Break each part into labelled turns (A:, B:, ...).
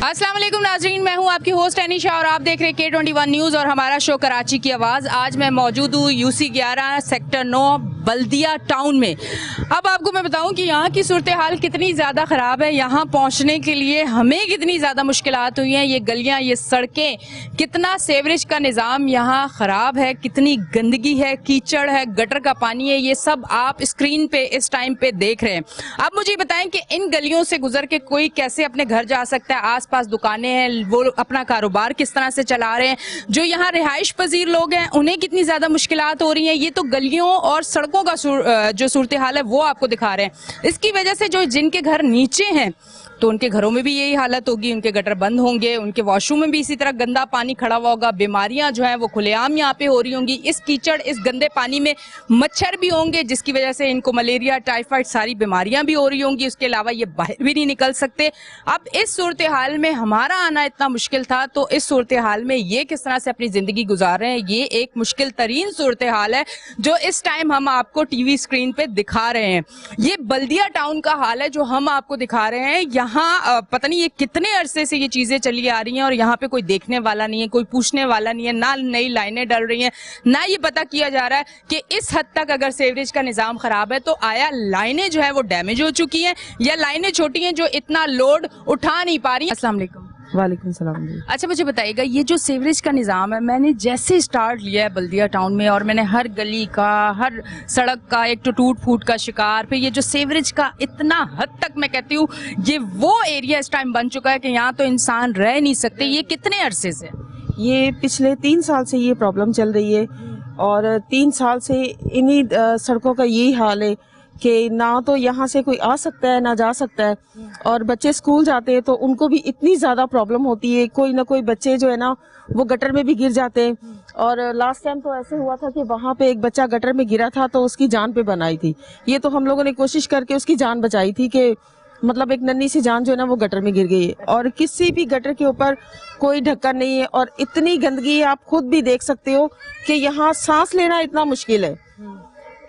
A: अस्सलाम वालेकुम नाज़रीन, मैं हूं आपकी होस्ट अनीशा और आप देख रहे हैं K21 न्यूज़ और हमारा शो कराची की आवाज़। आज मैं मौजूद हूं UC 11 सेक्टर 9 बल्दिया टाउन में। अब आपको मैं बताऊं कि यहाँ की सूरत हाल कितनी ज़्यादा ख़राब है। यहाँ पहुँचने के लिए हमें कितनी ज़्यादा मुश्किलात हुई हैं। ये गलियाँ, ये सड़कें, कितना सीवरेज का निज़ाम यहाँ ख़राब है, कितनी गंदगी है, कीचड़ है, गटर का पानी है, ये सब आप स्क्रीन पे इस टाइम पे देख रहे हैं। आप मुझे बताएं कि इन गलियों से गुजर के कोई कैसे अपने घर जा सकता है। आसपास दुकानें हैं, वो अपना कारोबार किस तरह से चला रहे हैं। जो यहाँ रिहाइश पजीर लोग हैं उन्हें कितनी ज्यादा मुश्किलात हो रही हैं। ये तो गलियों और सड़कों का जो सूरत हाल है वो आपको दिखा रहे हैं। इसकी वजह से जो जिनके घर नीचे हैं तो उनके घरों में भी यही हालत होगी, उनके गटर बंद होंगे, उनके वॉशरूम में भी इसी तरह गंदा पानी खड़ा हुआ होगा। बीमारियां जो हैं वो खुलेआम यहाँ पे हो रही होंगी। इस कीचड़, इस गंदे पानी में मच्छर भी होंगे जिसकी वजह से इनको मलेरिया, टाइफाइड सारी बीमारियां भी हो रही होंगी। उसके अलावा ये बाहर भी नहीं निकल सकते। अब इस सूरत हाल में हमारा आना इतना मुश्किल था, तो इस सूरत हाल में ये किस तरह से अपनी जिंदगी गुजार रहे हैं, ये एक मुश्किल तरीन सूरत हाल है जो इस टाइम हम आपको टीवी स्क्रीन पे दिखा रहे हैं। ये बल्दिया टाउन का हाल है जो हम आपको दिखा रहे हैं। यहाँ पता नहीं ये कितने अरसे से ये चीजें चली आ रही हैं और यहाँ पे कोई देखने वाला नहीं है, कोई पूछने वाला नहीं है, ना नई लाइनें डल रही हैं, ना ये पता किया जा रहा है कि इस हद तक अगर सीवरेज का निजाम खराब है तो आया लाइनें जो है वो डैमेज हो चुकी हैं या लाइनें छोटी हैं जो इतना लोड उठा नहीं पा रही। अस्सलाम वालेकुम।
B: वालेकुम सलाम।
A: अच्छा, मुझे बताइएगा ये जो सीवरेज का निज़ाम है, मैंने जैसे स्टार्ट लिया है बल्दिया टाउन में और मैंने हर गली का, हर सड़क का एक तो टूट फूट का शिकार, फिर ये जो सीवरेज का इतना हद तक मैं कहती हूँ ये वो एरिया इस टाइम बन चुका है कि यहाँ तो इंसान रह नहीं सकते। ये कितने अरसे से?
B: ये पिछले 3 साल से ये प्रॉब्लम चल रही है और 3 साल से इन्हीं सड़कों का यही हाल है कि ना तो यहाँ से कोई आ सकता है ना जा सकता है। और बच्चे स्कूल जाते हैं तो उनको भी इतनी ज़्यादा प्रॉब्लम होती है। कोई ना कोई बच्चे जो है ना वो गटर में भी गिर जाते हैं। और लास्ट टाइम तो ऐसे हुआ था कि वहाँ पे एक बच्चा गटर में गिरा था तो उसकी जान पे बनाई थी। ये तो हम लोगों ने कोशिश करके उसकी जान बचाई थी कि मतलब एक नन्ही सी जान जो है ना वो गटर में गिर गई है। और किसी भी गटर के ऊपर कोई ढक्कन नहीं है और इतनी गंदगी है, आप खुद भी देख सकते हो कि यहाँ सांस लेना इतना मुश्किल है।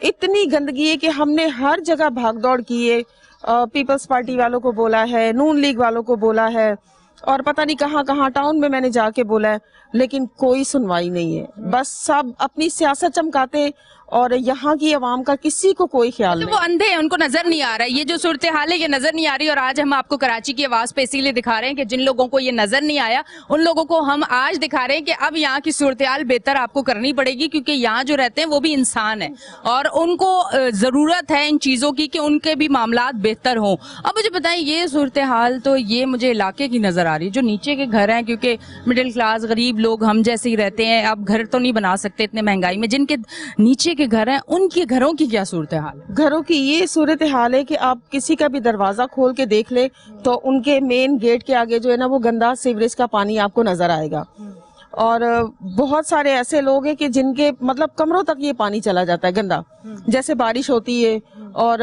B: इतनी गंदगी है कि हमने हर जगह भागदौड़ की है। पीपल्स पार्टी वालों को बोला है, नून लीग वालों को बोला है और पता नहीं कहाँ कहाँ टाउन में मैंने जाके बोला है, लेकिन कोई सुनवाई नहीं है। बस सब अपनी सियासत चमकाते और यहाँ की आवाम का किसी को कोई ख्याल नहीं।
A: वो अंधे हैं, उनको नजर नहीं आ रहा है। ये जो सूरत हाल है ये नजर नहीं आ रही और आज हम आपको कराची की आवाज पे इसीलिए दिखा रहे हैं कि जिन लोगों को ये नजर नहीं आया उन लोगों को हम आज दिखा रहे हैं कि अब यहाँ की सूरत हाल बेहतर आपको करनी पड़ेगी, क्योंकि यहाँ जो रहते हैं वो भी इंसान है और उनको जरूरत है इन चीजों की कि उनके भी मामलात बेहतर हों। अब मुझे बताएं, ये सूरत हाल तो ये मुझे इलाके की नजर आ रही है। जो नीचे के घर हैं, क्योंकि मिडिल क्लास गरीब लोग हम जैसे ही रहते हैं, अब घर तो नहीं बना सकते इतने महंगाई में, जिनके नीचे के घर हैं उनके घरों की क्या सूरत हाल है?
B: घरों की ये सूरत हाल है कि आप किसी का भी दरवाजा खोल के देख ले तो उनके मेन गेट के आगे जो है ना वो गंदा सीवरेज का पानी आपको नजर आएगा। और बहुत सारे ऐसे लोग हैं कि जिनके मतलब कमरों तक ये पानी चला जाता है गंदा। जैसे बारिश होती है और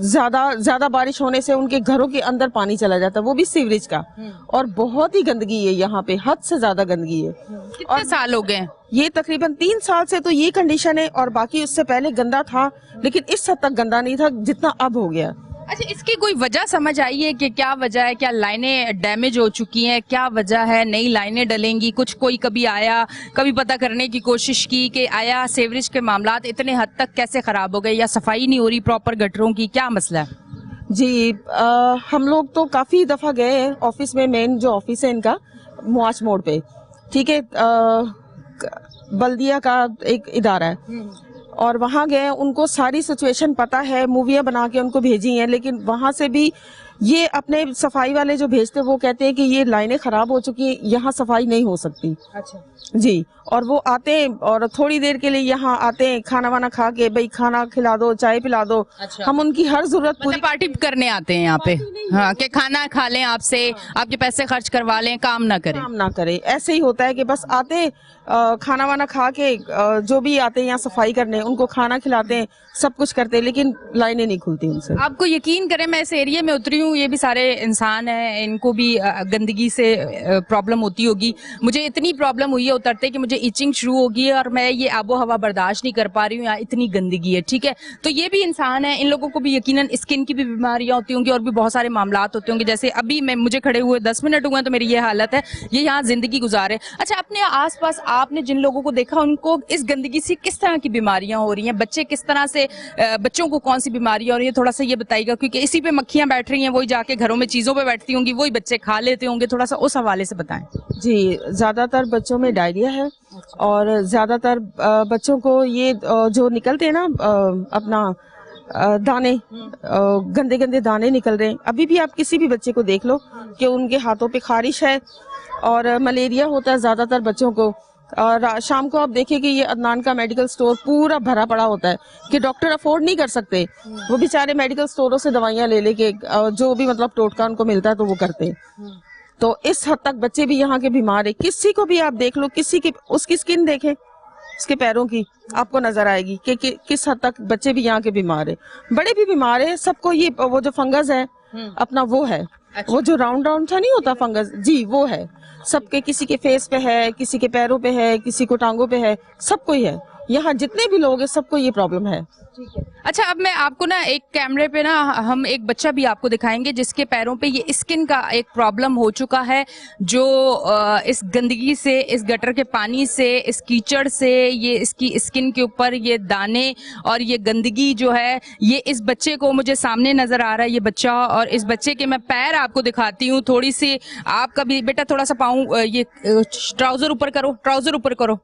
B: ज्यादा बारिश होने से उनके घरों के अंदर पानी चला जाता है, वो भी सीवरेज का। और बहुत ही गंदगी है यहाँ पे, हद से ज्यादा गंदगी है।
A: कितने साल हो गए?
B: ये तकरीबन 3 साल से तो ये कंडीशन है और बाकी उससे पहले गंदा था, लेकिन इस हद तक गंदा नहीं था जितना अब हो गया।
A: अच्छा, इसकी कोई वजह समझ आई है कि क्या वजह है? क्या लाइनें डैमेज हो चुकी हैं? क्या वजह है? नई लाइनें डलेंगी? कुछ कोई कभी आया, कभी पता करने की कोशिश की कि आया सीवरेज के मामलात इतने हद तक कैसे खराब हो गए या सफाई नहीं हो रही प्रॉपर गटरों की, क्या मसला है?
B: जी, हम लोग तो काफी दफा गए हैं ऑफिस में। मेन जो ऑफिस है इनका मुआज मोड़ पे, ठीक है, बल्दिया का एक इदारा है और वहाँ गए, उनको सारी सिचुएशन पता है, मूवियाँ बना के उनको भेजी हैं, लेकिन वहाँ से भी ये अपने सफाई वाले जो भेजते वो कहते हैं कि ये लाइनें खराब हो चुकी हैं, यहाँ सफाई नहीं हो सकती।
A: अच्छा
B: जी, और वो आते हैं और थोड़ी देर के लिए यहाँ आते हैं, खाना वाना खा के, भाई खाना खिला दो, चाय पिला दो।
A: अच्छा।
B: हम उनकी हर जरूरत पूरी
A: पार्टी करने आते हैं यहाँ पे, हाँ, कि खाना खा लें आपसे, आपके पैसे खर्च करवा लें, काम ना करें।
B: ऐसे ही होता है कि बस आते खाना वाना खा के, जो भी आते हैं यहाँ सफाई करने उनको खाना खिलाते हैं, सब कुछ करते हैं, लेकिन लाइनें नहीं खुलती उनसे।
A: आपको यकीन करें, मैं इस एरिया में उतरी हूँ हूँ ये भी सारे इंसान हैं, इनको भी गंदगी से प्रॉब्लम होती होगी। मुझे इतनी प्रॉब्लम हुई है उतरते कि मुझे इचिंग शुरू होगी है और मैं ये आबो हवा बर्दाश्त नहीं कर पा रही हूँ, यहाँ इतनी गंदगी है। ठीक है, तो ये भी इंसान है, इन लोगों को भी यकीनन स्किन की भी बीमारियां होती होंगी और भी बहुत सारे मामलात होते होंगे। जैसे अभी मुझे खड़े हुए 10 मिनट हुए हैं तो मेरी ये हालत है, ये यहाँ जिंदगी गुजारे। अच्छा, अपने आसपास आपने जिन लोगों को देखा उनको इस गंदगी से किस तरह की बीमारियां हो रही हैं? बच्चे किस तरह से, बच्चों को कौन सी बीमारियां हो रही है, थोड़ा सा ये बताइएगा, क्योंकि इसी पे मक्खियां बैठ रही हैं, वही जाके घरों में चीजों पे बैठती होंगी, वही बच्चे खा लेते होंगे, थोड़ा सा उस हवाले से बताएं।
B: जी, ज्यादातर बच्चों में डायरिया है और ज्यादातर बच्चों को ये जो निकलते हैं ना अपना दाने, गंदे गंदे दाने निकल रहे हैं। अभी भी आप किसी भी बच्चे को देख लो कि उनके हाथों पे खारिश है और मलेरिया होता है ज्यादातर बच्चों को। और शाम को आप देखिए कि ये अदनान का मेडिकल स्टोर पूरा भरा पड़ा होता है कि डॉक्टर अफोर्ड नहीं कर सकते, वो बेचारे मेडिकल स्टोरों से दवाइयां ले लेके जो भी मतलब टोटका उनको मिलता है तो वो करते हैं। तो इस हद तक बच्चे भी यहाँ के बीमार है। किसी को भी आप देख लो, किसी की उसकी स्किन देखें, उसके पैरों की, आपको नजर आएगी कि किस हद तक बच्चे भी यहाँ के बीमार है। बड़े भी बीमार है, सबको ये वो जो फंगस है अपना वो है। अच्छा। वो जो राउंड राउंड सा नहीं होता फंगस, जी वो है सबके, किसी के फेस पे है, किसी के पैरों पे है, किसी को टांगों पे है, सबको ही है। यहाँ जितने भी लोग हैं सबको ये प्रॉब्लम है।
A: ठीक है। अच्छा, अब मैं आपको ना एक कैमरे पे ना हम एक बच्चा भी आपको दिखाएंगे जिसके पैरों पे ये स्किन का एक प्रॉब्लम हो चुका है, जो इस गंदगी से, इस गटर के पानी से, इस कीचड़ से, ये इसकी स्किन के ऊपर ये दाने और ये गंदगी जो है, ये इस बच्चे को, मुझे सामने नजर आ रहा है ये बच्चा, और इस बच्चे के मैं पैर आपको दिखाती हूँ थोड़ी सी। आपका भी बेटा थोड़ा सा पाँव, ये ट्राउजर ऊपर करो, ट्राउजर ऊपर करो।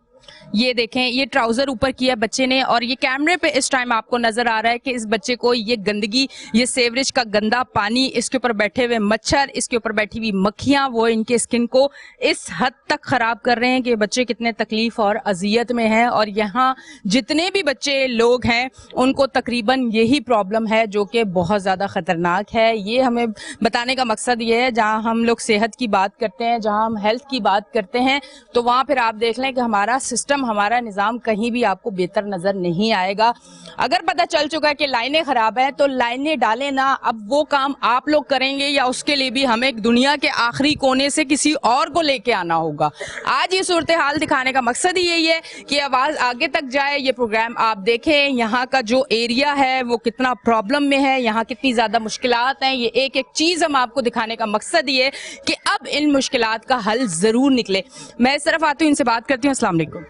A: ये देखें, ये ट्राउजर ऊपर किया बच्चे ने, और ये कैमरे पे इस टाइम आपको नजर आ रहा है कि इस बच्चे को ये गंदगी, ये सेवरेज का गंदा पानी, इसके ऊपर बैठे हुए मच्छर, इसके ऊपर बैठी हुई मक्खियां, वो इनके स्किन को इस हद तक खराब कर रहे हैं कि बच्चे कितने तकलीफ और अजियत में हैं। और यहाँ जितने भी बच्चे लोग हैं उनको तकरीबन यही प्रॉब्लम है, जो कि बहुत ज्यादा खतरनाक है। ये हमें बताने का मकसद ये है, जहाँ हम लोग सेहत की बात करते हैं, जहाँ हम हेल्थ की बात करते हैं, तो वहाँ फिर आप देख लें कि हमारा सिस्टम, हमारा निजाम कहीं भी आपको बेहतर नजर नहीं आएगा। अगर पता चल चुका है कि लाइनें खराब है तो लाइनें डालें ना। अब वो काम आप लोग करेंगे या उसके लिए भी हमें दुनिया के आखिरी कोने से किसी और को लेके आना होगा? आज ये सूरत हाल दिखाने का मकसद ही यही है कि आवाज आगे तक जाए। ये प्रोग्राम आप देखें, यहाँ का जो एरिया है वो कितना प्रॉब्लम में है, यहाँ कितनी ज्यादा मुश्किलात हैं। ये एक एक चीज हम आपको दिखाने का मकसद ये है कि अब इन मुश्किलात का हल जरूर निकले। मैं इस तरफ आती हूँ, इनसे बात करती हूँ। अस्सलाम वालेकुम।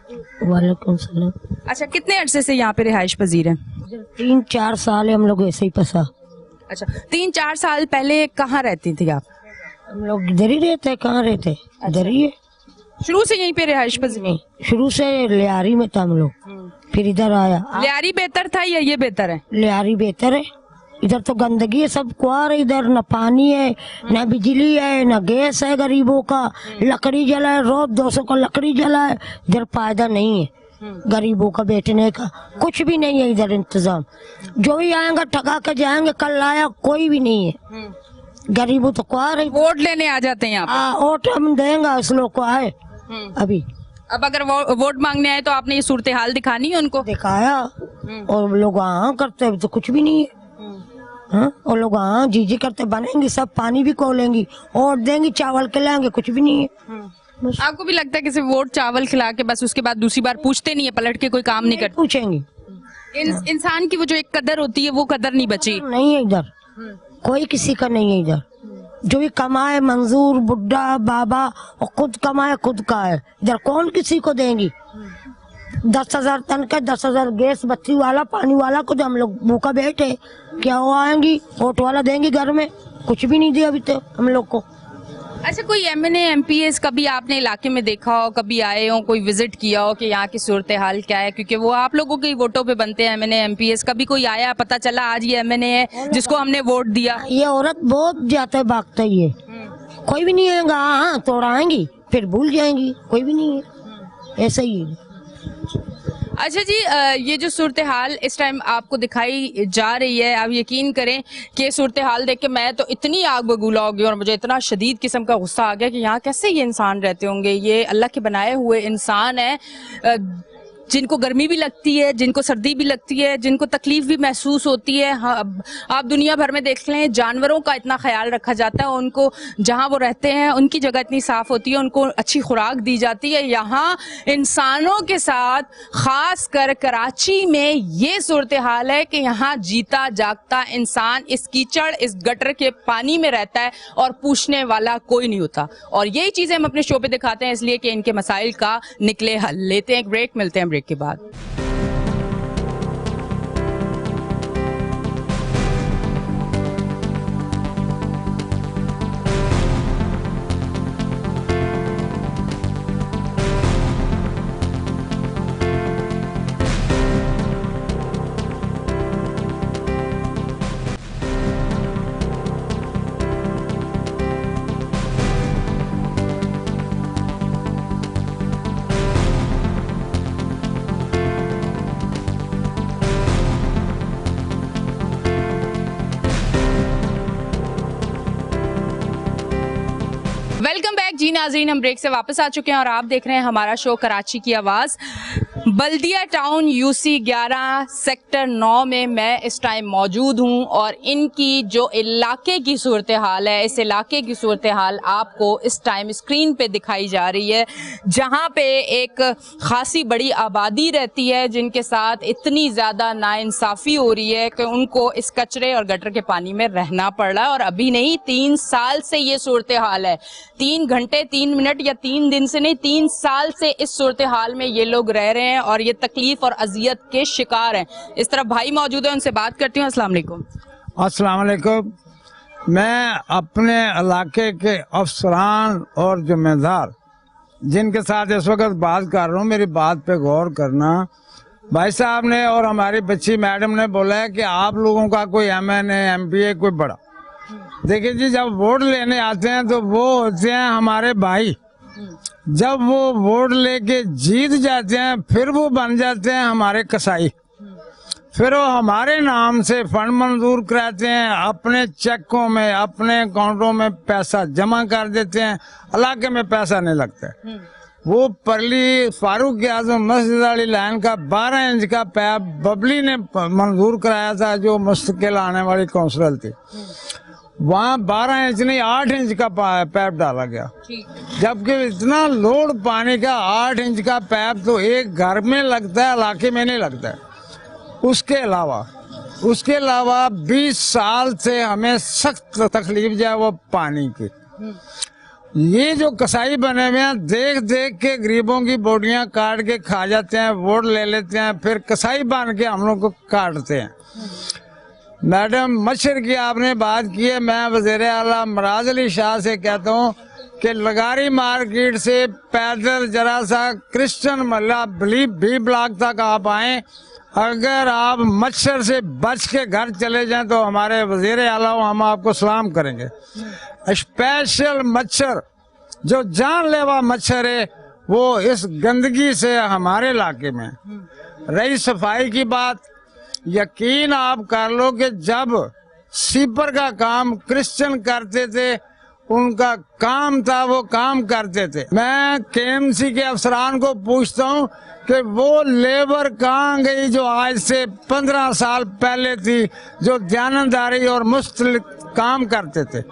C: वालेकुम सलाम।
A: अच्छा, कितने अरसे से यहाँ पे रिहाइश पजीर हैं?
C: 3-4 साल है हम लोग ऐसे ही फंसा।
A: अच्छा, 3-4 साल पहले कहाँ रहती थी आप?
C: हम लोग इधर ही रहते हैं। कहाँ रहते? इधर ही है।
A: शुरू से यहीं पे रिहाइश पजीर?
C: नहीं, शुरू से लियारी में था हम लोग, फिर इधर आया।
A: लियारी बेहतर था या ये बेहतर है?
C: लियारी बेहतर है। इधर तो गंदगी है, सब कुआर है, इधर न पानी है, न बिजली है, न गैस है। गरीबों का लकड़ी जलाए, रोज 200 का लकड़ी जलाए। इधर फायदा नहीं है गरीबों का बैठने का, कुछ भी नहीं है इधर इंतजाम। जो भी आएंगे ठगा के जाएंगे, कल आया कोई भी नहीं है। गरीबों तो कुआर है।
A: वोट लेने आ जाते हैं यहाँ पे?
C: वोट हम देंगे उस लोग को आए अभी।
A: अब अगर वोट मांगने आए तो आपने ये सूरत हाल दिखानी है उनको?
C: दिखाया और लोग करते हैं तो कुछ भी नहीं है। हाँ, और लोग जी करते बनेंगी, सब पानी भी खोलेंगी और देंगी, चावल खिलाएंगे, कुछ भी नहीं है।
A: आपको भी लगता है कि सिर्फ वोट चावल खिला के बस उसके बाद दूसरी बार पूछते नहीं है, पलट के कोई काम नहीं करते?
C: पूछेंगे।
A: इंसान की वो जो एक कदर होती है वो कदर नहीं बची।
C: नहीं है इधर, कोई किसी का नहीं है इधर। जो भी कमाए मंजूर, बुढ़ा बाबा, और खुद कमाए खुद का है। इधर कौन किसी को देंगी? 10,000 तन का, 10,000 गैस बत्ती वाला, पानी वाला को हम लोग भूखा बैठे, क्या वो आएंगी? वोट वाला देंगी घर में, कुछ भी नहीं दिया अभी तक हम लोग को।
A: अच्छा, कोई MNA MPs कभी आपने इलाके में देखा हो, कभी आए हो, कोई विजिट किया हो कि यहाँ की सूरत हाल क्या है? क्योंकि वो आप लोगों के वोटों पे बनते हैं MNA MPs। कभी कोई आया, पता चला आज ये MNA है जिसको हमने वोट दिया? ये
C: औरत बहुत जाता है, भागता ही है। कोई भी नहीं आएगा, हाँ तोड़ाएंगी फिर भूल जाएंगी, कोई भी नहीं है, ऐसा ही है।
A: अच्छा जी, ये जो सूरत हाल इस टाइम आपको दिखाई जा रही है, आप यकीन करें कि सूरत हाल देख के मैं तो इतनी आग बबूला हो गई और मुझे इतना शदीद किस्म का गुस्सा आ गया कि यहाँ कैसे ये इंसान रहते होंगे। ये अल्लाह के बनाए हुए इंसान है। जिनको गर्मी भी लगती है, जिनको सर्दी भी लगती है, जिनको तकलीफ भी महसूस होती है। हाँ, आप दुनिया भर में देख लें, जानवरों का इतना ख्याल रखा जाता है, उनको जहाँ वो रहते हैं उनकी जगह इतनी साफ होती है, उनको अच्छी खुराक दी जाती है। यहाँ इंसानों के साथ खास कर कराची में ये सूरत हाल है कि यहाँ जीता जागता इंसान इस कीचड़, इस गटर के पानी में रहता है और पूछने वाला कोई नहीं होता। और यही चीजें हम अपने शो पे दिखाते हैं इसलिए कि इनके मसाइल का निकले हल। लेते हैं एक ब्रेक, मिलते हैं ब्रेक के बाद। वेलकम बैक जी नाज़रीन, हम ब्रेक से वापस आ चुके हैं और आप देख रहे हैं हमारा शो कराची की आवाज़। बल्दिया टाउन यूसी 11 सेक्टर 9 में मैं इस टाइम मौजूद हूं और इनकी जो इलाके की सूरत हाल है, इस इलाके की सूरत हाल आपको इस टाइम स्क्रीन पे दिखाई जा रही है, जहां पे एक खासी बड़ी आबादी रहती है जिनके साथ इतनी ज़्यादा नाइंसाफ़ी हो रही है कि उनको इस कचरे और गटर के पानी में रहना पड़ रहा है। और अभी नहीं, 3 साल से ये सूरत हाल है। 3 घंटे 3 मिनट या 3 दिन से नहीं, 3 साल से इस सूरत हाल में ये लोग रह रहे हैं और ये तकलीफ और अजियत के शिकार हैं। इस तरफ भाई मौजूद है, उनसे बात करती हूँ। अस्सलाम वालेकुम।
D: अस्सलाम वालेकुम। मैं अपने इलाके के अफसरान और जिम्मेदार जिनके साथ इस वक्त बात कर रहा हूँ, मेरी बात पे गौर करना। भाई साहब ने और हमारी बच्ची मैडम ने बोला है कि आप लोगों का कोई MNA MPA कोई बड़ा, देखिए जी, जब वोट लेने आते हैं तो वो होते हैं हमारे भाई। जब वो वोट लेके जीत जाते हैं फिर वो बन जाते हैं हमारे कसाई। फिर वो हमारे नाम से फंड मंजूर कराते हैं, अपने चेकों में, अपने अकाउंटों में पैसा जमा कर देते हैं, इलाके में पैसा नहीं लगता है। वो परली फारूक आजम मस्जिद वाली लाइन का 12 इंच का पैप बबली ने मंजूर कराया था, जो मुस्तकिल आने वाली काउंसिलर थी। वहाँ 12 इंच नहीं 8 इंच का पैप डाला गया, जबकि इतना लोड पानी का 8 इंच का पैप तो एक घर में लगता है, इलाके में नहीं लगता है। उसके अलावा 20 साल से हमें सख्त तकलीफ जो है वो पानी की। ये जो कसाई बने हुए हैं, देख देख के गरीबों की बोटियां काट के खा जाते हैं, वोट ले लेते हैं, फिर कसाई बन के हम लोग को काटते हैं। मैडम, मच्छर की आपने बात की है, मैं वज़ीर आला मराज अली शाह से कहता हूँ कि लगारी मार्केट से पैदल जरा सा क्रिश्चियन महल्ला बी ब्लॉक तक आप आए, अगर आप मच्छर से बच के घर चले जाएं तो हमारे वज़ीर आला हम आपको सलाम करेंगे। स्पेशल मच्छर जो जानलेवा मच्छर है वो इस गंदगी से हमारे इलाके में। रही सफाई की बात, यकीन आप कर लो कि जब सीपर का काम क्रिश्चियन करते थे, उनका काम था, वो काम करते थे। मैं KMC के अफसरान को पूछता हूँ कि वो लेबर कहाँ गई जो आज से 15 साल पहले थी, जो ध्यानदारी और मुस्तकिल काम करते थे।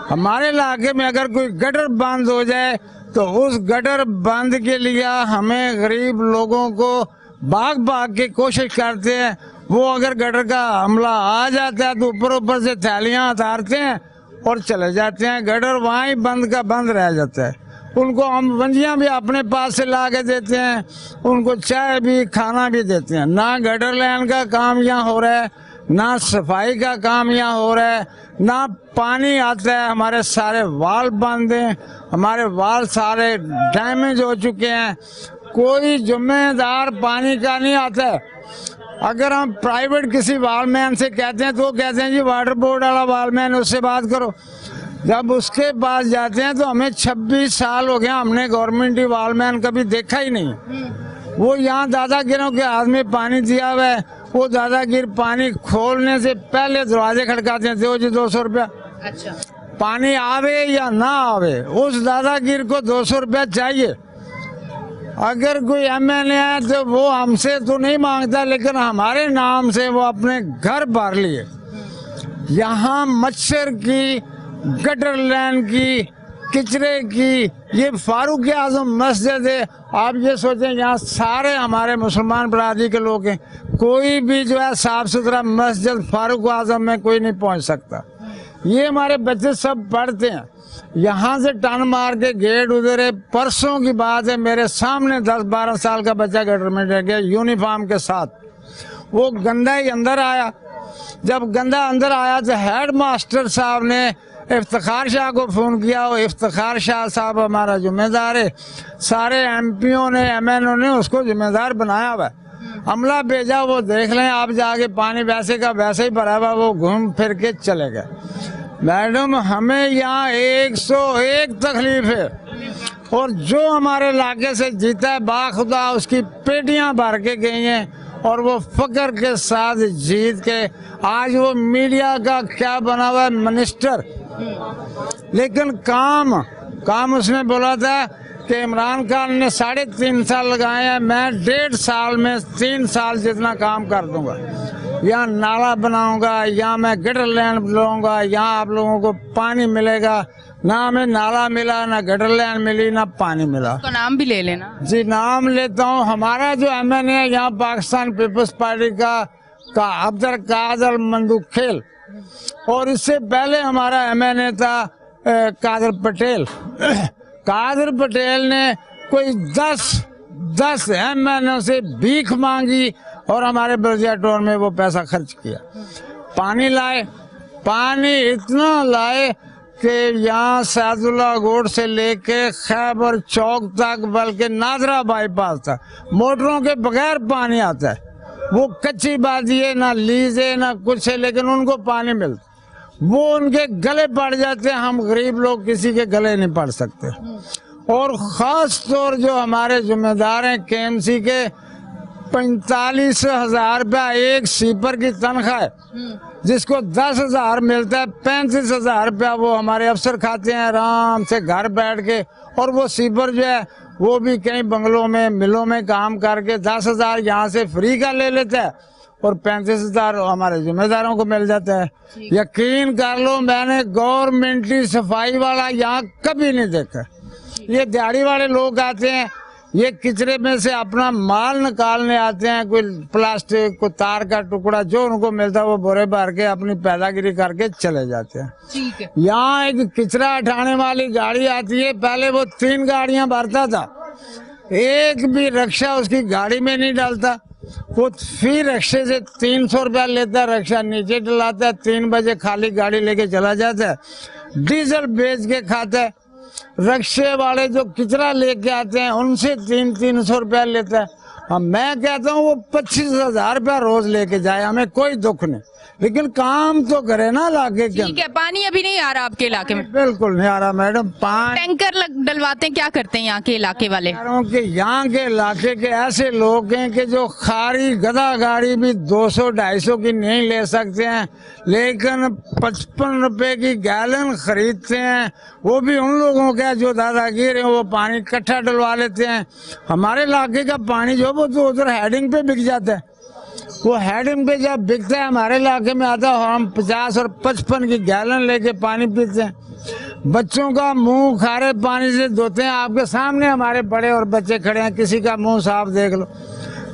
D: हमारे इलाके में अगर कोई गटर बंद हो जाए तो उस गटर बंद के लिए हमें गरीब लोगों को भाग के कोशिश करते हैं। वो अगर गटर का हमला आ जाता है तो ऊपर से थैलियां उतारते हैं और चले जाते हैं। गटर वहाँ ही बंद का बंद रह जाता है। उनको हम वंजियाँ भी अपने पास से ला के देते हैं, उनको चाय भी खाना भी देते हैं। ना गटर लाइन का काम यहाँ हो रहा है, ना सफाई का काम यहाँ हो रहा है, ना पानी आता है। हमारे सारे वाल बंद हैं, हमारे वाल सारे डैमेज हो चुके हैं। कोई जिम्मेदार पानी का नहीं आता है। अगर हम प्राइवेट किसी वालमैन से कहते हैं तो वो कहते हैं जी वाटर बोर्ड वाला वालमैन, उससे बात करो। जब उसके पास जाते हैं तो हमें 26 साल हो गया, हमने गवर्नमेंट वालमैन कभी देखा ही नहीं। वो यहाँ दादागिरों के हाथ में पानी दिया हुआ है, वो दादागिर पानी खोलने से पहले दरवाजे खड़काते हैं, दो जी 200 रुपया।
A: अच्छा,
D: पानी आवे या ना आवे, उस दादागिर को 200 रुपया चाहिए। अगर कोई एमएलए है तो वो हमसे तो नहीं मांगता, लेकिन हमारे नाम से वो अपने घर भर लिए। यहाँ मच्छर की, गटर लाइन की, किचरे की, ये फारूक आजम मस्जिद है। आप ये सोचें यहाँ सारे हमारे मुसलमान बरादरी के लोग हैं, कोई भी जो है साफ सुथरा मस्जिद फारूक आजम में कोई नहीं पहुँच सकता। ये हमारे बच्चे सब पढ़ते हैं, यहाँ से टन मार के गेट उधर है। परसों की बात है, मेरे सामने 10-12 साल का बच्चा गटर में रह गया यूनिफॉर्म के साथ। वो गंदा ही अंदर आया। जब गंदा अंदर आया तो हेड मास्टर साहब ने इफ्तिखार शाह को फ़ोन किया। और इफ्तिखार शाह साहब हमारा जिम्मेदार है, सारे एमपीओ ने, एमएनओ ने उसको जिम्मेदार बनाया हुआ है। अमला भेजा, वो देख लें आप जाके, पानी वैसे का वैसे ही भरा हुआ, वो घूम फिर के चले गए। मैडम, हमें यहाँ 101 तकलीफ है, और जो हमारे इलाके से जीता है बाखुदा उसकी पेटियां भर के गई हैं, और वो फकर के साथ जीत के आज वो मीडिया का क्या बना हुआ है, मिनिस्टर। लेकिन काम उसने बोला था कि इमरान खान ने 3.5 साल लगाए हैं, मैं 1.5 साल में 3 साल जितना काम कर दूंगा। यहाँ नाला बनाऊंगा, यहाँ मैं गटर लाइन बनाऊंगा, यहाँ आप लोगों को पानी मिलेगा। ना हमें नाला मिला, ना गटर लाइन मिली, ना पानी मिला।
A: तो नाम भी ले लेना।
D: जी, नाम लेता हूँ। हमारा जो एमएनए है यहाँ पाकिस्तान पीपल्स पार्टी का अब्दुल कादर मंदूखेल, और इससे पहले हमारा एमएनए था कादर पटेल। कादर पटेल ने कोई 10 एमएनए से भीख मांगी और हमारे बल्दिया टाउन में वो पैसा खर्च किया। पानी लाए, पानी इतना लाए कि यहाँ सैदुल्ला गोड से लेके खैबर चौक तक, बल्कि नादरा बाईपास तक मोटरों के बगैर पानी आता है। वो कच्ची बाजी है, ना लीज है, ना कुछ है, लेकिन उनको पानी मिलता। वो उनके गले पड़ जाते हैं, हम गरीब लोग किसी के गले नहीं पड़ सकते। और ख़ास तौर जो हमारे जिम्मेदार हैं केएमसी के, 45,000 रुपया एक सीपर की तनख्वाह है, जिसको 10,000 मिलता है, 35,000 रुपया वो हमारे अफसर खाते हैं आराम से घर बैठ के। और वो सीपर जो है वो भी कई बंगलों में, मिलों में काम करके 10,000 यहाँ से फ्री का ले लेता है, और 35,000 हमारे जिम्मेदारों को मिल जाता है। यकीन कर लो, मैंने गवर्नमेंटली सफाई वाला यहाँ कभी नहीं देखा। ये दिहाड़ी वाले लोग आते हैं, ये किचरे में से अपना माल निकालने आते हैं, कोई प्लास्टिक, कोई तार का टुकड़ा, जो उनको मिलता है वो बोरे भर के अपनी पैदागिरी करके चले जाते हैं।
A: ठीक है।
D: यहाँ एक किचरा उठाने वाली गाड़ी आती है, पहले वो 3 गाड़ियां भरता था, एक भी रिक्शा उसकी गाड़ी में नहीं डालता। वो फिर रिक्शे से 300 रुपया लेता है, रिक्शा नीचे डलाता है, 3 बजे खाली गाड़ी लेके चला जाता है, डीजल बेच के खाता है। रिक्शे वाले जो किचरा लेके आते हैं उनसे 300 रुपया लेता है। अब मैं कहता हूँ वो 25,000 रुपया रोज लेके जाए, हमें कोई दुख नहीं, लेकिन काम तो करे ना इलाके के।
A: ठीक है। पानी अभी नहीं आ रहा आपके इलाके में?
D: बिल्कुल नहीं आ रहा मैडम।
A: टैंकर डलवाते हैं, क्या करते हैं यहाँ के इलाके वाले?
D: यहाँ के इलाके के ऐसे लोग हैं कि जो खारी गधा गाड़ी भी 200-250 की नहीं ले सकते हैं, लेकिन 55 रुपए की गैलन खरीदते हैं। वो भी उन लोगों का जो दादागिर है, वो पानी इकट्ठा डलवा लेते हैं। हमारे इलाके का पानी जो वो तो उधर हेडिंग पे बिक जाता है। वो हेडिंग पे जब बिकता है हमारे इलाके में आता है, हम 50 और 55 की गैलन लेके पानी पीते हैं। बच्चों का मुंह खारे पानी से धोते हैं। आपके सामने हमारे बड़े और बच्चे खड़े हैं, किसी का मुंह साफ देख लो।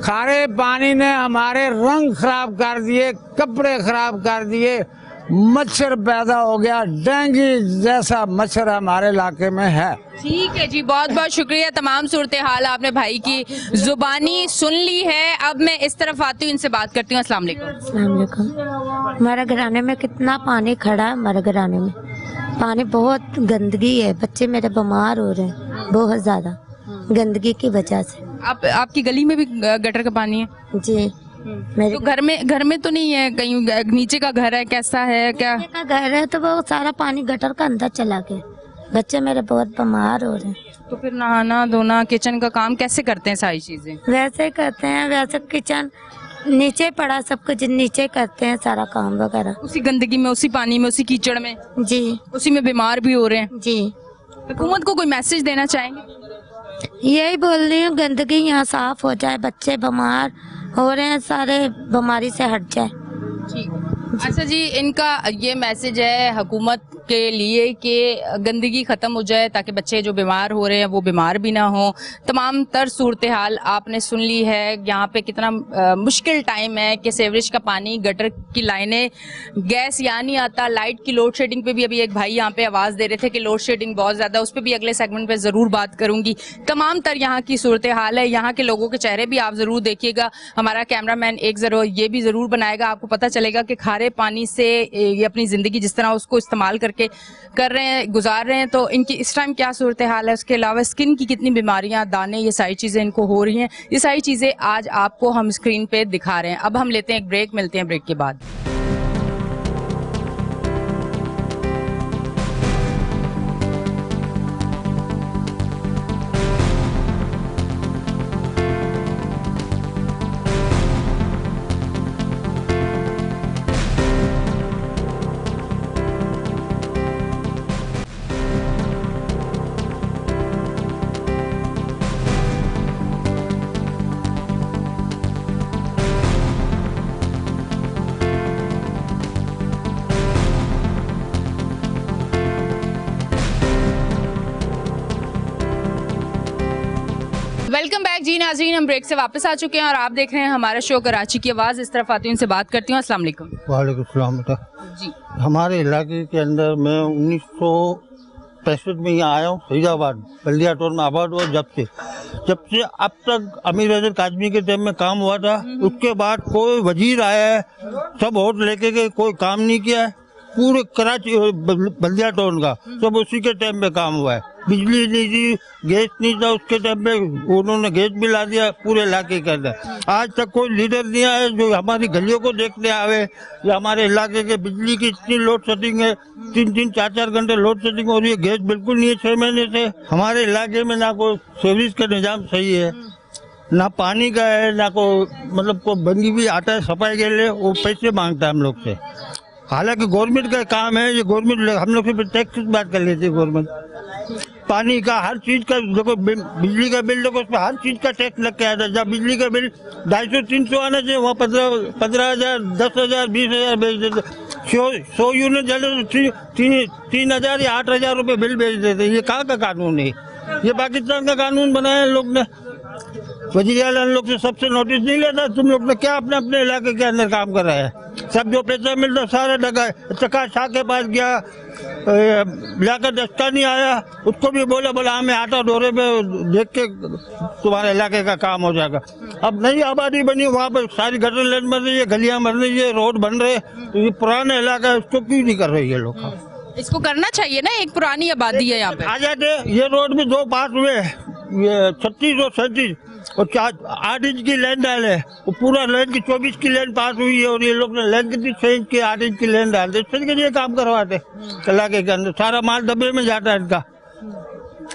D: खारे पानी ने हमारे रंग खराब कर दिए, कपड़े खराब कर दिए, मच्छर पैदा हो गया, डेंगू जैसा मच्छर हमारे इलाके में है।
A: ठीक है जी, बहुत बहुत शुक्रिया। तमाम सूरत हाल आपने भाई की जुबानी सुन ली है। अब मैं इस तरफ आती हूँ, इनसे बात करती हूँ। अस्सलाम वालेकुम।
E: अस्सलाम वालेकुम। हमारे घराने में कितना पानी खड़ा है, हमारे घराने में पानी बहुत गंदगी है, बच्चे मेरे बीमार हो रहे हैं बहुत ज्यादा गंदगी की वजह से।
A: आपकी गली में भी गटर का पानी है?
E: जी, मेरे
A: तो घर में तो नहीं है, कहीं नीचे का घर है, कैसा है क्या?
E: नीचे का घर है तो वो सारा पानी गटर का अंदर चला गया, बच्चे मेरे बहुत बीमार हो रहे हैं।
A: तो फिर नहाना धोना किचन का काम कैसे करते हैं? सारी चीजें
E: वैसे करते हैं, वैसे किचन नीचे पड़ा, सब कुछ नीचे करते हैं सारा काम वगैरह,
A: उसी गंदगी में, उसी पानी में, उसी कीचड़ में,
E: जी
A: उसी में बीमार भी हो रहे हैं।
E: जी।
A: हुकूमत को कोई मैसेज देना चाहेंगे?
E: यही बोल रही हूँ, गंदगी यहाँ साफ हो जाए, बच्चे बीमार हो रहे हैं, सारे बीमारी से हट जाए।
A: ठीक। अच्छा जी, इनका ये मैसेज है हुकूमत के लिए कि गंदगी खत्म हो जाए ताकि बच्चे जो बीमार हो रहे हैं वो बीमार भी ना हो। तमाम तर सूरत हाल आपने सुन ली है। यहाँ पे कितना मुश्किल टाइम है कि सेवरेज का पानी, गटर की लाइनें, गैस यहाँ नहीं आता, लाइट की लोड शेडिंग पे भी अभी एक भाई यहाँ पे आवाज दे रहे थे कि लोड शेडिंग बहुत ज्यादा, उस पर भी अगले सेगमेंट पे जरूर बात करूंगी। तमाम तर यहाँ की सूरत हाल है। यहाँ के लोगों के चेहरे भी आप जरूर देखिएगा। हमारा कैमरामैन एक जरूर ये भी जरूर बनाएगा, आपको पता चलेगा कि खारे पानी से ये अपनी जिंदगी जिस तरह उसको इस्तेमाल करके कर रहे हैं, गुजार रहे हैं, तो इनकी इस टाइम क्या सूरत हाल है। उसके अलावा स्किन की कितनी बीमारियां, दाने, ये सारी चीजें इनको हो रही हैं। ये सारी चीजें आज आपको हम स्क्रीन पे दिखा रहे हैं। अब हम लेते हैं एक ब्रेक, मिलते हैं ब्रेक के बाद। वेलकम बैक जी नाज़रीन, हम ब्रेक से वापस आ चुके हैं और आप देख रहे हैं हमारा शो कराची की आवाज़। इस तरफ आती हूँ, उनसे बात करती हूँ। अस्सलाम वालेकुम।
F: वालेकुम सलाम बेटा
A: जी।
F: हमारे इलाके के अंदर मैं 1965 में यहाँ आया हूँ, फरीदाबाद बल्दिया टाउन में आबाद हुआ। जब से अब तक अमीर अजहर काजमी के टाइम में काम हुआ था, उसके बाद कोई वजीर आया है, सब वोट लेके गए, कोई काम नहीं किया है। पूरे कराची बल्दिया टाउन का सब उसी के टाइम में काम हुआ है। बिजली नहीं थी, गैस नहीं था, उसके टाइम पे उन्होंने गैस भी ला दिया पूरे इलाके के अंदर। आज तक कोई लीडर नहीं आया जो हमारी गलियों को देखने आवे या हमारे इलाके के बिजली की इतनी लोड शेडिंग है, 3-3, 4-4 घंटे लोड शेडिंग हो रही है। गैस बिल्कुल नहीं है 6 महीने से। हमारे इलाके में ना कोई सर्विस का निजाम सही है, ना पानी का है, ना कोई मतलब कोई बंदी भी आता है सफाई के लिए, वो पैसे मांगता है हम लोग से। हालांकि गवर्नमेंट का काम है, ये गवर्नमेंट हम लोग से टैक्स की बात कर लेती है। गवर्नमेंट पानी का, हर चीज का, देखो बिजली का बिल देखो, उसमें हर चीज का टैक्स लग के आता है। जब बिजली का बिल 250-300 आना चाहिए, वहाँ 15,000, 10,000, 20,000 भेज देते। 100 यूनिट जले तो 3,000 या 8,000 रुपये बिल भेज देते। ये कहाँ का कानून है? ये पाकिस्तान का कानून बनाया लोग ने। वजीर आला लोग से सबसे नोटिस नहीं लेता, तुम लोग ने क्या अपने अपने इलाके के अंदर काम कर रहा है। सब जो पैसा मिलता सारा टका शाह के पास गया, लियाकत दस्तानी आया, उसको भी बोला हमें आटा डोरे पे देख के तुम्हारे इलाके का काम हो जाएगा। अब नई आबादी बनी, वहाँ पर सारी गटर लाइन बन रही है, गलियां बन रही है, रोड बन रहे, तो ये पुराना इलाका है, उसको क्यों नहीं कर रही है लोग?
A: इसको करना चाहिए ना, एक पुरानी आबादी है यहाँ पे।
F: आ जाते, ये रोड में 2 पास हुए, ये 36 और 37 और 8 इंच की लेन डाले, वो पूरा लेन की 24 की लेन पास हुई है, और ये लोग ने लेन कितनी 6 इंच की 8 इंच की लेन डालते, इस तरीके से काम करवाते इलाके के अंदर। सारा माल डब्बे में जाता है इनका।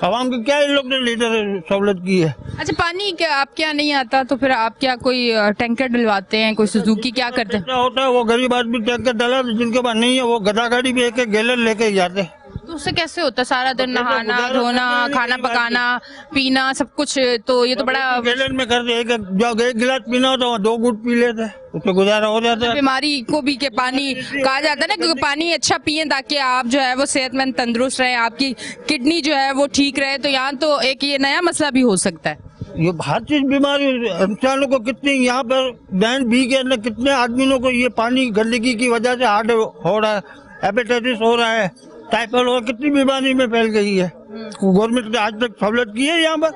F: आवाम को क्या इन लोग ने लीडर सहूलत की है।
A: अच्छा, पानी क्या आपके यहाँ नहीं आता तो फिर आप क्या कोई टैंकर डलवाते हैं, कोई सुजुकी क्या करते हैं?
F: होता है वो गरीब आदमी टैंकर डला, जिनके पास नहीं है वो गधा गाड़ी भी एक गैलन लेके जाते हैं।
A: तो उससे कैसे होता है? सारा दिन नहाना, धोना, खाना पकाना, पीना, सब कुछ, तो ये तो बड़ा
F: गैलन में करते। एक गिलास पीना होता है 2 घूंट पी लेते हैं, उससे गुजारा हो जाता है।
A: बीमारी को भी के पानी कहा जाता है ना, क्योंकि पानी अच्छा पिए ताकि आप जो है वो सेहतमंद, तंदुरुस्त रहे, आपकी किडनी जो है वो ठीक रहे। तो यहाँ तो एक ये नया मसला भी हो सकता है।
F: ये हर चीज बीमारी इंसानों को कितनी, यहाँ पर डैन बी के अंदर कितने आदमियों को ये पानी गंदगी की वजह से हार्ट हो रहा है, हेपेटाइटिस हो रहा है, टाइफाइड हो, कितनी बीमारी में फैल गई है। गवर्नमेंट ने आज तक सहूलत की है? यहाँ पर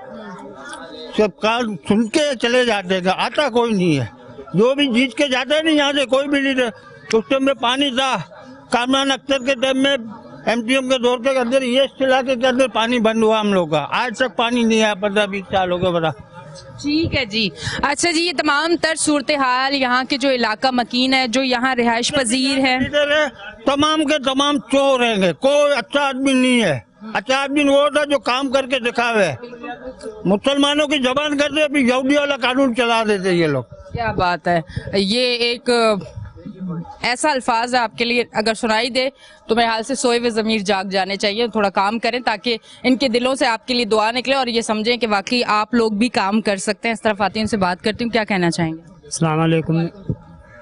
F: सब काम सुन के चले जाते हैं, आता कोई नहीं है। जो भी जीत के जाते हैं नहीं यहाँ से कोई भी लीडर। उस टाइम में पानी था, कामरान अख्तर के टाइम में MTM के दौर के अंदर ये इलाके के अंदर पानी बंद हुआ हम लोग का, आज तक पानी नहीं आया। 15-20 साल हो गए बड़ा।
A: ठीक है जी। अच्छा जी, ये तमाम तर सूरत हाल यहाँ के जो इलाका मकीन है, जो यहाँ रिहाइश पजीर है,
F: तमाम के तमाम चोर हैं, कोई अच्छा आदमी नहीं है। अच्छा आदमी वो होता जो काम करके दिखावे। मुसलमानों की जबान करते, अभी यहूदी वाला कानून चला देते ये लोग।
A: क्या बात है। ये एक ऐसा अल्फाज है आपके लिए, अगर सुनाई दे तो मेरे हाल से सोए हुए ज़मीर जाग जाने चाहिए। थोड़ा काम करें ताकि इनके दिलों से आपके लिए दुआ निकले और ये समझें कि वाकई आप लोग भी काम कर सकते हैं। इस तरफ आती हूँ, उनसे बात करती हूँ, क्या कहना चाहेंगे?
G: अस्सलाम वालेकुम।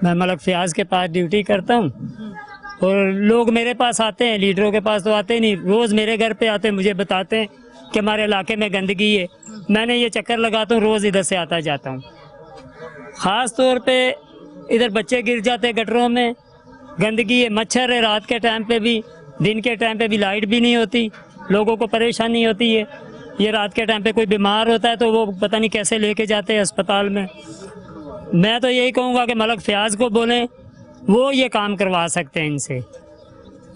G: मैं मलक फयाज के पास ड्यूटी करता हूँ और लोग मेरे पास आते हैं, लीडरों के पास तो आते नहीं, रोज़ मेरे घर पे आते हैं, मुझे बताते हैं कि हमारे इलाके में गंदगी है। मैंने ये चक्कर लगाता हूँ, रोज़ इधर से आता जाता हूँ। ख़ास तौर पे इधर बच्चे गिर जाते हैं गटरों में, गंदगी है, मच्छर है, रात के टाइम पे भी, दिन के टाइम पे भी लाइट भी नहीं होती, लोगों को परेशानी होती है। ये रात के टाइम पे कोई बीमार होता है तो वो पता नहीं कैसे लेके जाते हैं अस्पताल में। मैं तो यही कहूँगा कि मलक फयाज को बोलें, वो ये काम करवा सकते हैं इनसे।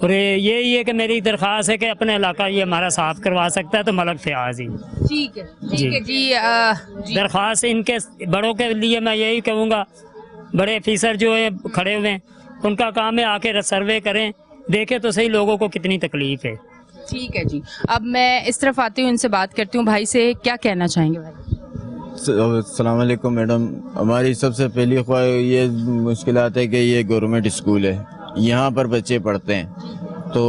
G: और यही है कि मेरी दरख्वास्त है कि अपने इलाका ये हमारा साफ करवा सकता है तो मलक फयाज ही।
A: ठीक है, ठीक है जी।
G: दरख्वास्त इनके बड़ों के लिए मैं यही कहूँगा, बड़े अफीसर जो है खड़े हुए हैं, उनका काम है आके सर्वे करें, देखें तो सही लोगों को कितनी तकलीफ है।
A: ठीक है जी। अब मैं इस तरफ आती हूँ, इनसे बात करती हूँ। भाई से क्या कहना चाहेंगे भाई?
H: अस्सलाम वालेकुम मैडम, हमारी सबसे पहली ख्वाहिश ये मुश्किलात है कि ये गवर्नमेंट स्कूल है, यहाँ पर बच्चे पढ़ते हैं, तो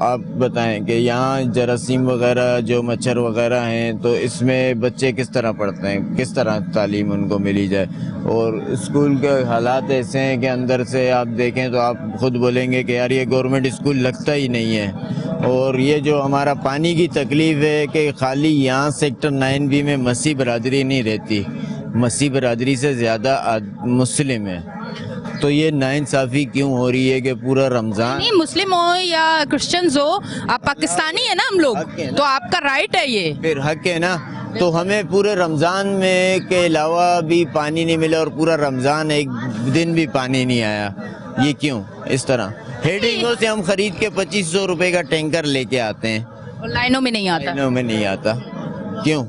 H: आप बताएं कि यहाँ जरासीम वगैरह जो मच्छर वगैरह हैं तो इसमें बच्चे किस तरह पढ़ते हैं, किस तरह तालीम उनको मिली जाए। और स्कूल के हालात ऐसे हैं कि अंदर से आप देखें तो आप खुद बोलेंगे कि यार ये गवर्नमेंट स्कूल लगता ही नहीं है। और ये जो हमारा पानी की तकलीफ़ है कि खाली यहाँ सेक्टर 9B में मसीह बरादरी नहीं रहती, मसीह बरादरी से ज़्यादा मुस्लिम है, तो ये नाइंसाफ़ी क्यों हो रही है कि पूरा रमज़ान,
A: नहीं मुस्लिम हो या क्रिश्चियंस हो, आप पाकिस्तानी है ना हम लोग, तो आपका राइट है, ये
H: फिर हक है ना। तो हमें पूरे रमज़ान में के अलावा भी पानी नहीं मिला और पूरा रमज़ान एक दिन भी पानी नहीं आया, ये क्यों इस तरह? हेडिंगों से हम खरीद के 2500 रुपए का टैंकर लेके आते हैं
A: और लाइनों में नहीं आता।
H: लाइनों में नहीं आता, क्यों?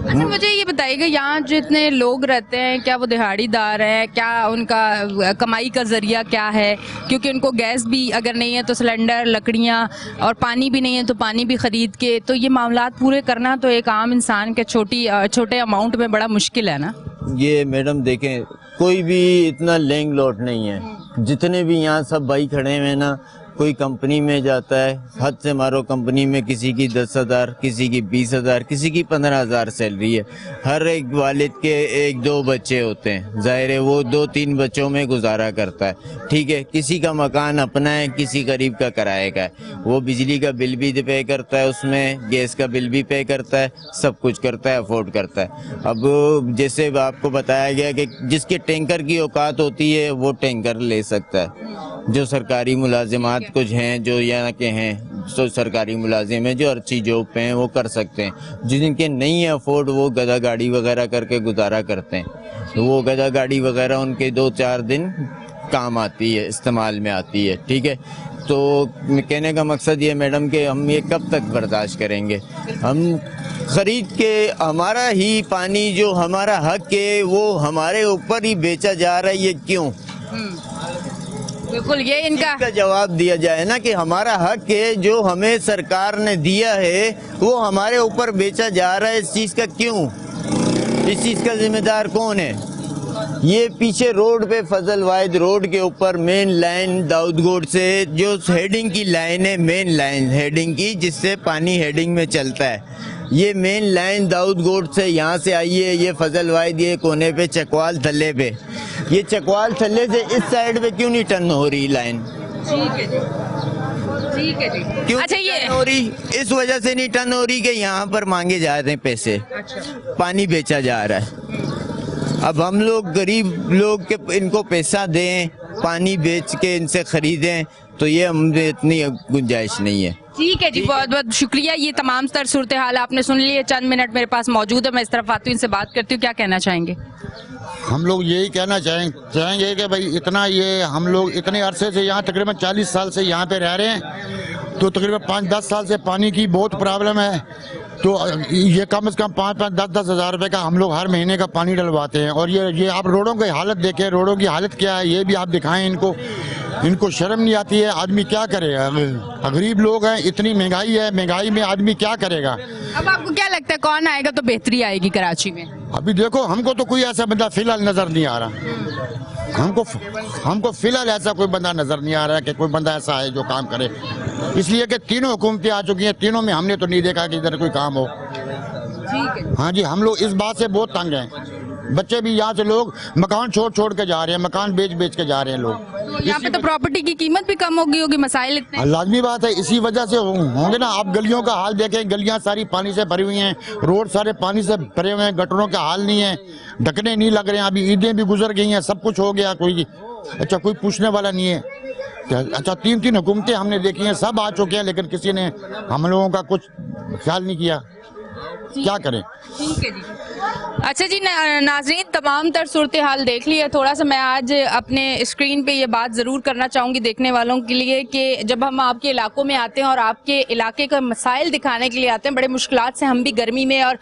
A: अच्छा मुझे ये बताइएगा, यहाँ जितने लोग रहते हैं क्या वो दिहाड़ीदार हैं, क्या उनका कमाई का जरिया क्या है? क्योंकि उनको गैस भी अगर नहीं है तो सिलेंडर, लकड़ियाँ, और पानी भी नहीं है तो पानी भी ख़रीद के, तो ये मामलात पूरे करना तो एक आम इंसान के छोटे अमाउंट में बड़ा मुश्किल है ना।
H: ये मैडम देखें, कोई भी इतना लैंड लॉट नहीं है, जितने भी यहाँ सब भाई खड़े हुए हैं ना, कोई कंपनी में जाता है, हद से मारो कंपनी में किसी की 10,000, किसी की 20,000, किसी की 15,000 सैलरी है। हर एक वालिद के 1-2 बच्चे होते हैं, जाहिर है वो 2-3 बच्चों में गुजारा करता है, ठीक है। किसी का मकान अपना है, किसी गरीब का किराए का है, वो बिजली का बिल भी पे करता है, उसमें गैस का बिल भी पे करता है, सब कुछ करता है, अफोर्ड करता है। अब जैसे आपको बताया गया कि जिसके टैंकर की औकात होती है वो टैंकर ले सकता है। जो सरकारी मुलाजिमात कुछ हैं जो यहाँ के हैं, तो सरकारी मुलाजिम हैं जो अच्छी जॉब पे हैं वो कर सकते हैं, जिनके नहीं है अफोर्ड वो गधा गाड़ी वगैरह करके गुजारा करते हैं, तो वो गधा गाड़ी वगैरह उनके 2-4 दिन काम आती है, इस्तेमाल में आती है, ठीक है। तो कहने का मकसद ये मैडम कि हम ये कब तक बर्दाश्त करेंगे? हम खरीद के हमारा ही पानी जो हमारा हक है वो हमारे ऊपर ही बेचा जा रहा है, ये क्यों?
A: बिल्कुल, ये इनका
H: जवाब दिया जाए ना कि हमारा हक है जो हमें सरकार ने दिया है वो हमारे ऊपर बेचा जा रहा है, इस चीज़ का क्यों? इस चीज़ का जिम्मेदार कौन है? ये पीछे रोड पे फजल वाहिद रोड के ऊपर मेन लाइन दाऊदगोड से जो हेडिंग की लाइन है, मेन लाइन हेडिंग की जिससे पानी हेडिंग में चलता है, ये मेन लाइन दाऊदगोड से यहाँ से आई है, ये फजल वाहिद ये कोने पे चकवाल थल्ले पे, ये चकवाल थल्ले से इस साइड पे क्यों नहीं टर्न हो रही लाइन?
A: ठीक है जी, ठीक है जी।
H: क्यों
A: अच्छा,
H: नहीं
A: ये
H: टर्न हो रही? इस वजह से नहीं टर्न हो रही कि यहाँ पर मांगे जा रहे हैं पैसे, पानी बेचा जा रहा है। अब हम लोग गरीब लोग के इनको पैसा दें, पानी बेच के इनसे खरीदें, तो ये हमें इतनी गुंजाइश नहीं है।
A: ठीक है जी, बहुत बहुत शुक्रिया। ये तमाम तर सूरत हाल आपने सुन ली है, चंद मिनट मेरे पास मौजूद है, मैं इस तरफ आती हूँ, इनसे बात करती हूँ, क्या कहना चाहेंगे?
I: हम लोग यही कहना चाहेंगे कि भाई इतना ये हम लोग इतने अरसे से यहाँ तकरीबन 40 साल से यहाँ पे रह रहे हैं, तो तकरीबन 5-10 साल से पानी की बहुत प्रॉब्लम है, तो ये कम से कम 5-5, 10-10 हज़ार रुपये का हम लोग हर महीने का पानी डलवाते हैं। और ये आप रोडों की हालत देखें, रोडों की हालत क्या है ये भी आप दिखाएं इनको शर्म नहीं आती है। आदमी क्या करेगा? गरीब लोग हैं, इतनी महंगाई है, महंगाई में आदमी क्या करेगा?
A: अब आपको क्या लगता है कौन आएगा तो बेहतरी आएगी कराची में?
I: अभी देखो, हमको तो कोई ऐसा बंदा फिलहाल नजर नहीं आ रहा। हमको फिलहाल ऐसा कोई बंदा नजर नहीं आ रहा है कि कोई बंदा ऐसा है जो काम करे, इसलिए कि तीनों हुकूमतें आ चुकी हैं, तीनों में हमने तो नहीं देखा कि इधर कोई काम हो। हाँ जी, हम लोग इस बात से बहुत तंग हैं। बच्चे भी यहाँ से लोग मकान छोड़ के जा रहे हैं, मकान बेच के जा रहे हैं लोग।
A: यहाँ पे तो प्रॉपर्टी की कीमत भी कम हो गई होगी, मसाइल इतने।
I: लाजमी बात है, इसी वजह से होंगे ना। आप गलियों का हाल देखें, गलियां सारी पानी से भरी हुई हैं, रोड सारे पानी से भरे हुए हैं, गटरों का हाल नहीं है, ढकने नहीं लग रहे हैं। अभी ईदें भी गुजर गई हैं, सब कुछ हो गया, कोई पूछने वाला नहीं है। अच्छा, 3 हुकूमतें हमने देखी हैं, सब आ चुके हैं, लेकिन किसी ने हम लोगों का कुछ ख्याल नहीं किया। क्या करें?
A: ठीक है जी। अच्छा जी, नाजरीन, तमाम तर सूरत हाल देख ली है। थोड़ा सा मैं आज अपने स्क्रीन पे ये बात ज़रूर करना चाहूँगी देखने वालों के लिए कि जब हम आपके इलाकों में आते हैं और आपके इलाके का मसाइल दिखाने के लिए आते हैं, बड़े मुश्किलात से हम भी गर्मी में और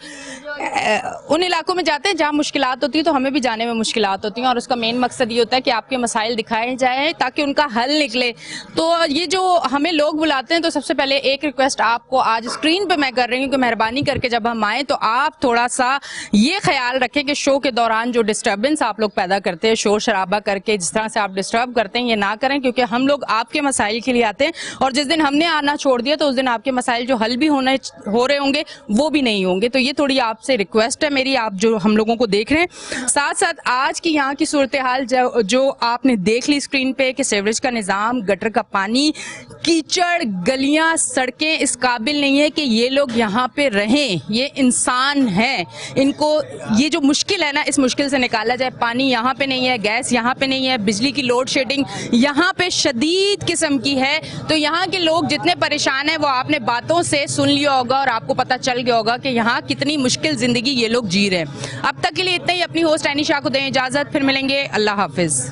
A: उन इलाकों में जाते हैं जहाँ मुश्किलात होती है, तो हमें भी जाने में मुश्किलात होती हैं। और उसका मेन मकसद ये होता है कि आपके मसाइल दिखाए जाएँ ताकि उनका हल निकले। तो ये जो हमें लोग बुलाते हैं, तो सबसे पहले एक रिक्वेस्ट आपको आज स्क्रीन पर मैं कर रही हूँ कि मेहरबानी करके जब हम आए तो आप थोड़ा सा ये ख्याल रखें कि शो के दौरान जो डिस्टर्बेंस आप लोग पैदा करते हैं, शोर शराबा करके जिस तरह से आप डिस्टर्ब करते हैं, ये ना करें, क्योंकि हम लोग आपके मसाइल के लिए आते हैं। और जिस दिन हमने आना छोड़ दिया तो उस दिन आपके मसाइल जो हल भी हो रहे होंगे वो भी नहीं होंगे। तो ये थोड़ी आपसे रिक्वेस्ट है मेरी, आप जो हम लोगों को देख रहे हैं। साथ साथ आज की यहाँ की सूरत हाल जो आपने देख ली स्क्रीन पे कि सीवरेज का निज़ाम, गटर का पानी, कीचड़, गलियां, सड़कें इस काबिल नहीं है कि ये लोग यहाँ पे रहें। ये इंसान हैं, इनको ये जो मुश्किल है ना, इस मुश्किल से निकाला जाए। पानी यहाँ पे नहीं है, गैस यहाँ पे नहीं है, बिजली की लोड शेडिंग यहाँ पे शदीद किस्म की है। तो यहाँ के लोग जितने परेशान हैं वो आपने बातों से सुन लिया होगा और आपको पता चल गया होगा कि यहाँ कितनी मुश्किल जिंदगी ये लोग जी रहे हैं। अब तक के लिए इतना ही। अपनी होस्ट एनी शाह को दें इजाजत, फिर मिलेंगे। अल्लाह हाफिज।